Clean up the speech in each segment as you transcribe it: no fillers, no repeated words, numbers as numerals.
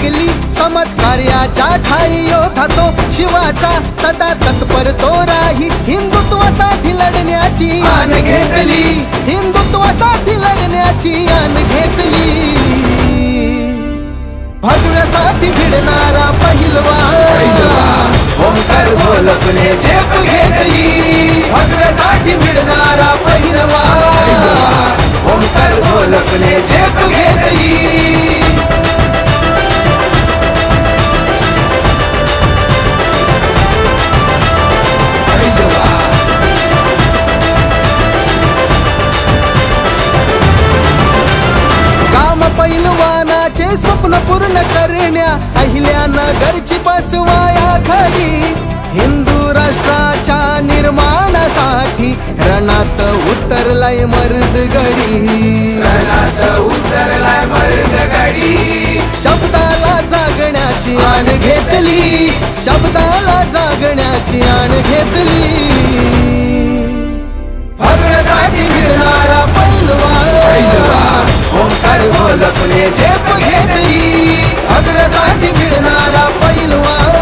केली समाज कार्याच्या ठाई योद्धा तो शिवाचा सदा तत्पर तो राही हिंदुत्वासाठी लढण्याची आण घेतली हिंदुत्वासाठी लढण्याची आण घेतली भगव्यासाठी भिडणारा पहिलवान ओंकार ढोलकने झेप घेतली भगव्यासाठी भिडणारा पहिलवान ओंकार ढोलकने झेप घेतली पैलवानाचे स्वप्न पूर्ण करण्या अहिल्यानगरची बसवाया खडी हिंदू राष्ट्राच्या निर्माणासाठी रणात उतरलाय मर्दगडी शब्दाला जागण्याची आण घेतली शब्दाला जागण्याची आण घेतली भगव्यासाठी भिडणारा पैलवान ओंकार ढोलकने झेप घेतली भगव्यासाठी भिडणारा पैलवान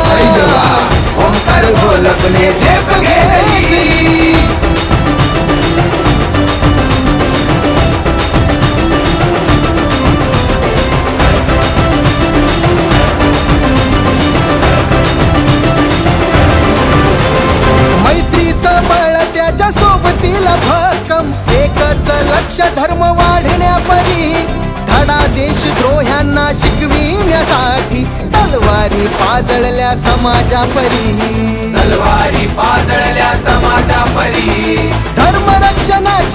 ओंकार ढोलकने झेप घेतली मैत्रीचं बळ त्याच्या सोबतीला भक्कम एकच लक्ष धर्म वाढण्यापरी धडा देशद्रोह्यांना शिकविण्यासाठी तलवारी पाजळल्या समाजापरी तलवारी पाजळल्या समाजापरी धर्मरक्षणाची